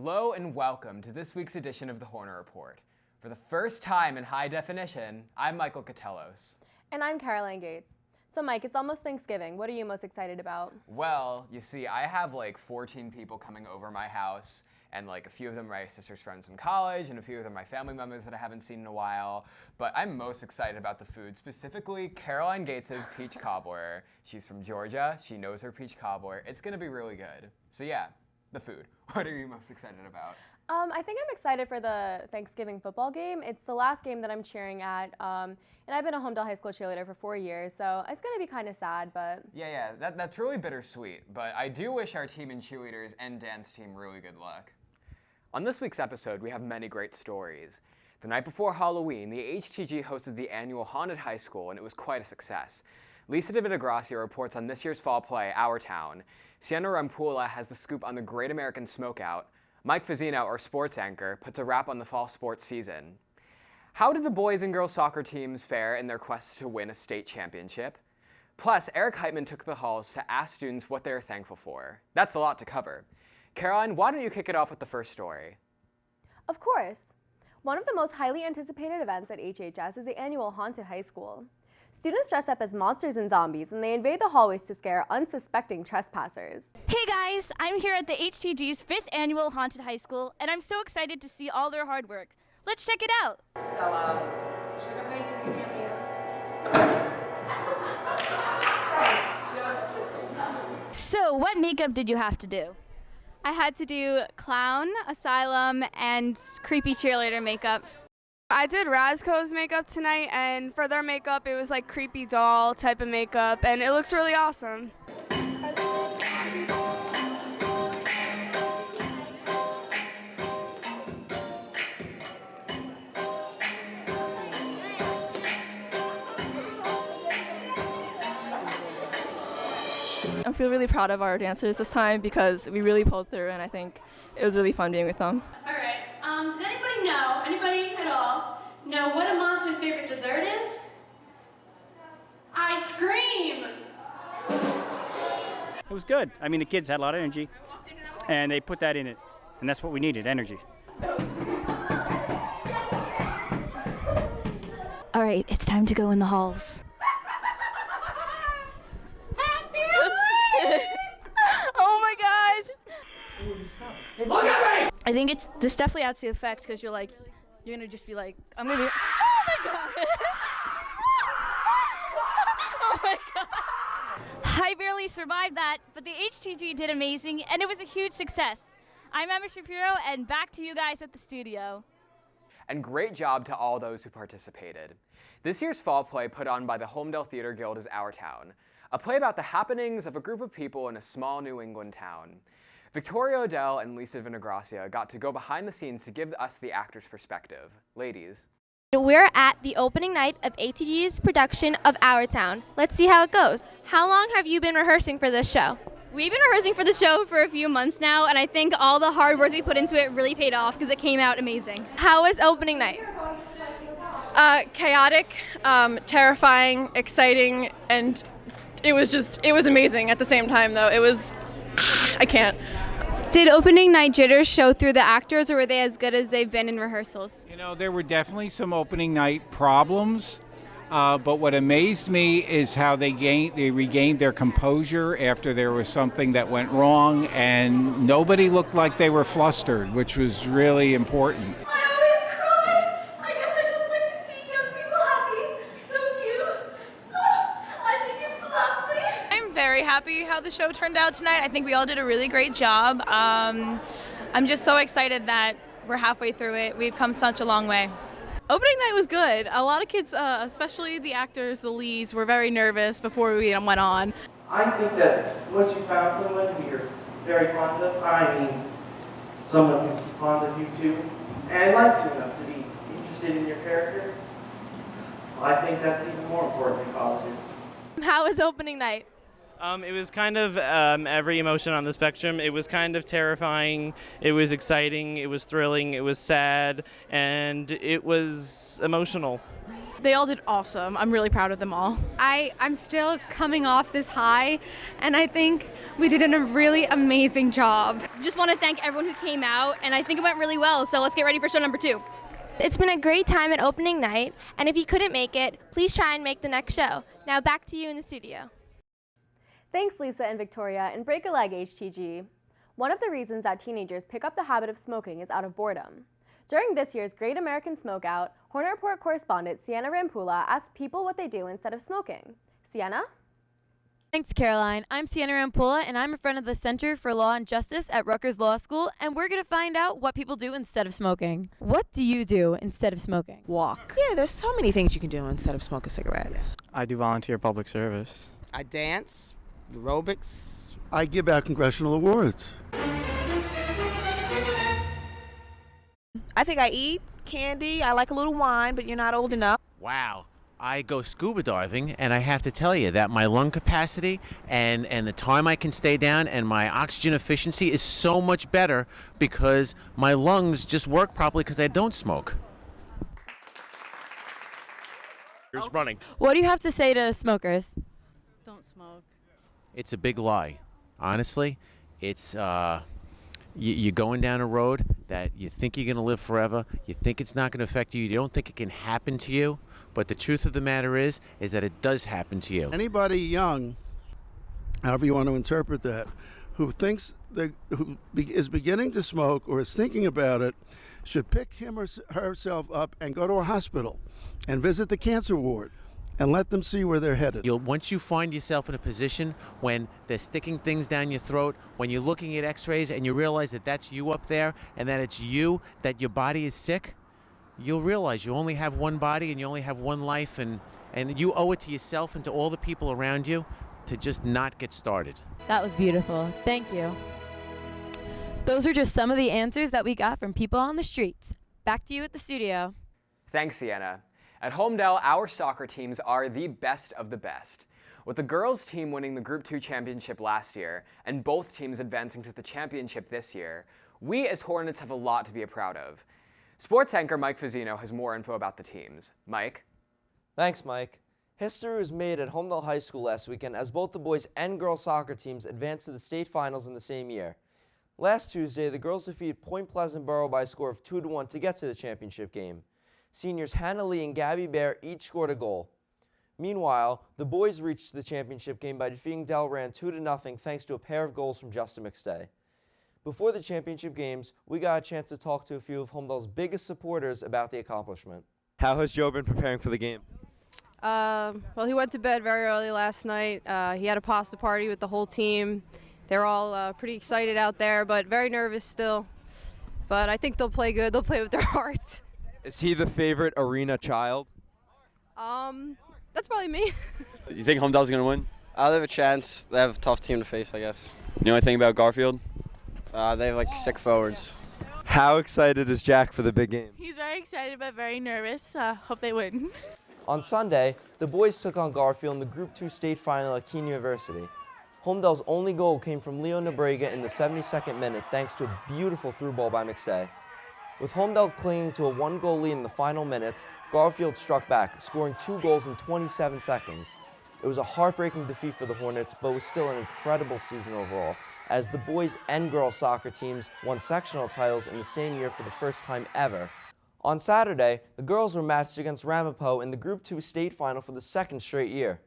Hello and welcome to this week's edition of the Hornet Report. For the first time in high definition, I'm Michael Koutelos. And I'm Caroline Gates. So Mike, it's almost Thanksgiving. What are you most excited about? Well, you see, I have like 14 people coming over my house, and like a few of them are my sister's friends from college, and a few of them are my family members that I haven't seen in a while. But I'm most excited about the food, specifically Caroline Gates' peach cobbler. She's from Georgia. She knows her peach cobbler. It's gonna be really good. So yeah, the food. What are you most excited about? I think I'm excited for the Thanksgiving football game. It's the last game that I'm cheering at, and I've been a Holmdel High School cheerleader for 4 years, so it's going to be kind of sad, but... Yeah, that's really bittersweet, but I do wish our team and cheerleaders and dance team really good luck. On this week's episode, we have many great stories. The night before Halloween, the HTG hosted the annual Haunted High School, and it was quite a success. Liza Divinigracia reports on this year's fall play, Our Town. Siena Rampula has the scoop on the Great American Smokeout. Mike Fazzino, our sports anchor, puts a wrap on the fall sports season. How did the boys and girls soccer teams fare in their quest to win a state championship? Plus, Heitman took the halls to ask students what they are thankful for. That's a lot to cover. Caroline, why don't you kick it off with the first story? Of course. One of the most highly anticipated events at HHS is the annual Haunted High School. Students dress up as monsters and zombies, and they invade the hallways to scare unsuspecting trespassers. Hey guys, I'm here at the HTG's 5th annual Haunted High School, and I'm so excited to see all their hard work. Let's check it out. So, what makeup did you have to do? I had to do clown, asylum, and creepy cheerleader makeup. I did Razco's makeup tonight, and for their makeup, it was like creepy doll type of makeup, and it looks really awesome. I feel really proud of our dancers this time because we really pulled through, and I think it was really fun being with them. All right, does anybody at all, know what a monster's favorite dessert is? Ice cream! It was good. I mean, the kids had a lot of energy, and they put that in it, and that's what we needed, energy. All right, it's time to go in the halls. Oh my gosh! Hey, look at me! I think this definitely adds to the effect because you're gonna just be like, I'm gonna be, oh my god! Oh my god! I barely survived that, but the HTG did amazing, and it was a huge success. I'm Emma Shapiro, and back to you guys at the studio. And great job to all those who participated. This year's fall play put on by the Holmdel Theater Guild is Our Town, a play about the happenings of a group of people in a small New England town. Victoria Odell and Liza Divinigracia got to go behind the scenes to give us the actor's perspective. Ladies. We're at the opening night of ATG's production of Our Town. Let's see how it goes. How long have you been rehearsing for this show? We've been rehearsing for the show for a few months now, and I think all the hard work we put into it really paid off because it came out amazing. How was opening night? Chaotic, terrifying, exciting, and it was amazing at the same time, though. I can't. Did opening night jitters show through the actors, or were they as good as they've been in rehearsals? You know, there were definitely some opening night problems, but what amazed me is how they regained their composure after there was something that went wrong, and nobody looked like they were flustered, which was really important. Very happy how the show turned out tonight. I think we all did a really great job. I'm just so excited that we're halfway through it. We've come such a long way. Opening night was good. A lot of kids, especially the actors, the leads, were very nervous before we went on. I think that once you found someone who you're very fond of, I mean someone who's fond of you too, and likes you enough to be interested in your character, I think that's even more important in colleges. How was opening night? It was kind of every emotion on the spectrum. It was kind of terrifying, it was exciting, it was thrilling, it was sad, and it was emotional. They all did awesome. I'm really proud of them all. I'm still coming off this high, and I think we did a really amazing job. Just want to thank everyone who came out, and I think it went really well, so let's get ready for show number 2. It's been a great time at opening night, and if you couldn't make it, please try and make the next show. Now back to you in the studio. Thanks, Lisa and Victoria, and break a leg, HTG. One of the reasons that teenagers pick up the habit of smoking is out of boredom. During this year's Great American Smokeout, Hornet Report correspondent Siena Rampula asked people what they do instead of smoking. Siena? Thanks, Caroline. I'm Siena Rampula, and I'm a friend of the Center for Law and Justice at Rutgers Law School, and we're going to find out what people do instead of smoking. What do you do instead of smoking? Walk. Yeah, there's so many things you can do instead of smoke a cigarette. I do volunteer public service. I dance, aerobics. I give out congressional awards. I think I eat candy. I like a little wine, but you're not old enough. Wow. I go scuba diving, and I have to tell you that my lung capacity and the time I can stay down and my oxygen efficiency is so much better because my lungs just work properly because I don't smoke. Here's running. What do you have to say to smokers? Don't smoke. It's a big lie. Honestly, it's you're going down a road that you think you're going to live forever. You think it's not going to affect you. You don't think it can happen to you. But the truth of the matter is that it does happen to you. Anybody young, however you want to interpret that, who thinks is beginning to smoke or is thinking about it, should pick him or herself up and go to a hospital and visit the cancer ward and let them see where they're headed. Once you find yourself in a position when they're sticking things down your throat, when you're looking at x-rays and you realize that that's you up there and that it's you, that your body is sick, you'll realize you only have one body and you only have one life, and you owe it to yourself and to all the people around you to just not get started. That was beautiful. Thank you. Those are just some of the answers that we got from people on the streets. Back to you at the studio. Thanks, Siena. At Holmdel, our soccer teams are the best of the best. With the girls' team winning the Group 2 championship last year, and both teams advancing to the championship this year, we as Hornets have a lot to be proud of. Sports anchor Mike Fazzino has more info about the teams. Mike? Thanks, Mike. History was made at Holmdel High School last weekend as both the boys and girls soccer teams advanced to the state finals in the same year. Last Tuesday, the girls defeated Point Pleasant Borough by a score of 2-1 to get to the championship game. Seniors Hannah Lee and Gabby Behr each scored a goal. Meanwhile, the boys reached the championship game by defeating Delran 2-0 thanks to a pair of goals from Justin McStay. Before the championship games, we got a chance to talk to a few of Holmdel's biggest supporters about the accomplishment. How has Joe been preparing for the game? Well, he went to bed very early last night. He had a pasta party with the whole team. They're all pretty excited out there, but very nervous still. But I think they'll play good. They'll play with their hearts. Is he the favorite arena child? That's probably me. Do you think Holmdel's going to win? They have a chance. They have a tough team to face, I guess. You know anything about Garfield? They have like 6 forwards. How excited is Jack for the big game? He's very excited but very nervous. Hope they win. On Sunday, the boys took on Garfield in the Group 2 state final at Keene University. Holmdel's only goal came from Leo Nebrega in the 72nd minute thanks to a beautiful through ball by McStay. With Holmdel clinging to a 1-goal lead in the final minutes, Garfield struck back, scoring 2 goals in 27 seconds. It was a heartbreaking defeat for the Hornets, but was still an incredible season overall, as the boys and girls soccer teams won sectional titles in the same year for the first time ever. On Saturday, the girls were matched against Ramapo in the Group 2 state final for the 2nd straight year.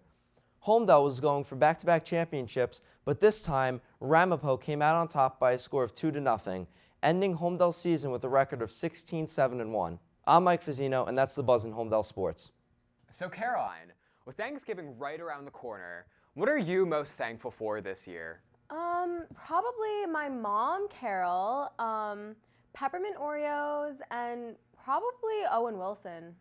Holmdel was going for back-to-back championships, but this time, Ramapo came out on top by a score of 2-0, ending Holmdel's season with a record of 16-7-1. I'm Mike Fazzino, and that's The Buzz in Holmdel Sports. So Caroline, with Thanksgiving right around the corner, what are you most thankful for this year? Probably my mom, Carol, peppermint Oreos, and probably Owen Wilson.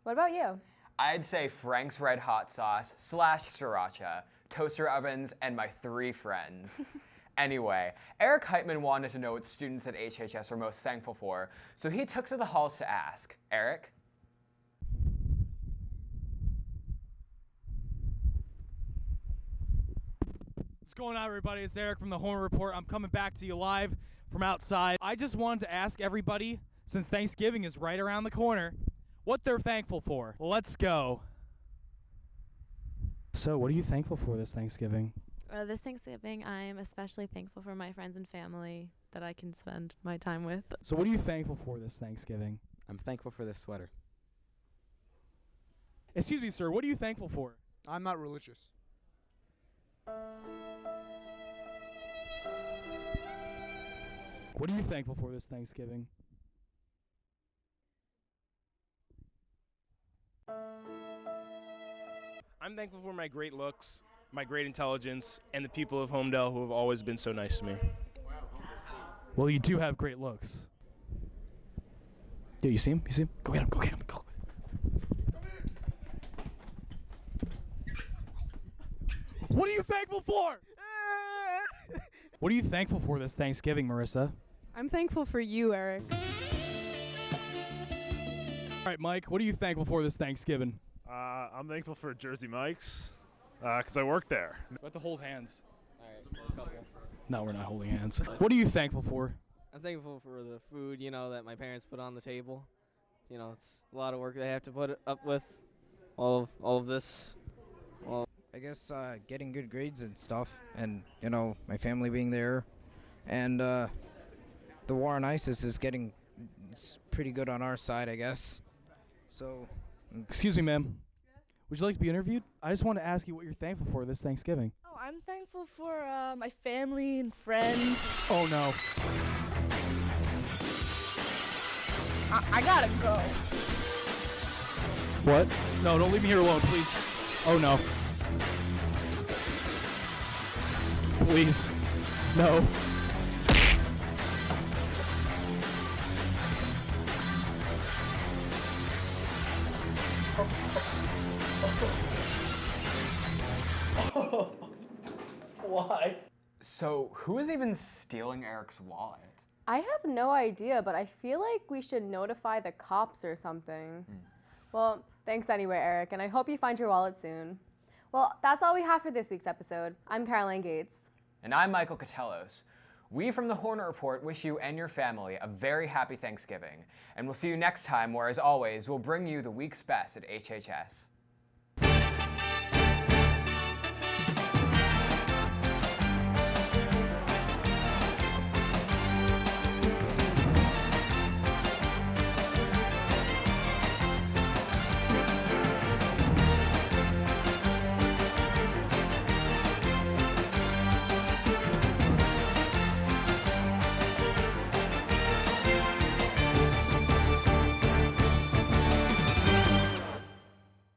What about you? I'd say Frank's Red Hot Sauce / Sriracha, toaster ovens, and my 3 friends. Anyway, Eric Heitman wanted to know what students at HHS were most thankful for, so he took to the halls to ask. Eric? What's going on, everybody? It's Eric from the Hornet Report. I'm coming back to you live from outside. I just wanted to ask everybody, since Thanksgiving is right around the corner, what they're thankful for. Let's go. So, what are you thankful for this Thanksgiving? This Thanksgiving, I'm especially thankful for my friends and family that I can spend my time with. So, what are you thankful for this Thanksgiving? I'm thankful for this sweater. Excuse me, sir, what are you thankful for? I'm not religious. What are you thankful for this Thanksgiving? I'm thankful for my great looks, my great intelligence, and the people of Holmdel who have always been so nice to me. Well, you do have great looks. Yeah, you see him? You see him? Go get him, go get him, go. What are you thankful for? What are you thankful for this Thanksgiving, Marissa? I'm thankful for you, Eric. All right, Mike, what are you thankful for this Thanksgiving? I'm thankful for Jersey Mike's because I work there. We have to hold hands. All right. No, we're not holding hands. What are you thankful for? I'm thankful for the food, that my parents put on the table. It's a lot of work they have to put up with. All of this. I guess getting good grades and stuff, and my family being there, and the war on ISIS is getting pretty good on our side, I guess. So. Excuse me, ma'am. Would you like to be interviewed? I just want to ask you what you're thankful for this Thanksgiving. Oh, I'm thankful for my family and friends. Oh no. I gotta go. What? No, don't leave me here alone, please. Oh no. Please. No. Why? So, who is even stealing Eric's wallet? I have no idea, but I feel like we should notify the cops or something. Well, thanks anyway, Eric, and I hope you find your wallet soon. Well, that's all we have for this week's episode. I'm Caroline Gates. And I'm Michael Koutelos. We from the Hornet Report wish you and your family a very happy Thanksgiving. And we'll see you next time where, as always, we'll bring you the week's best at HHS.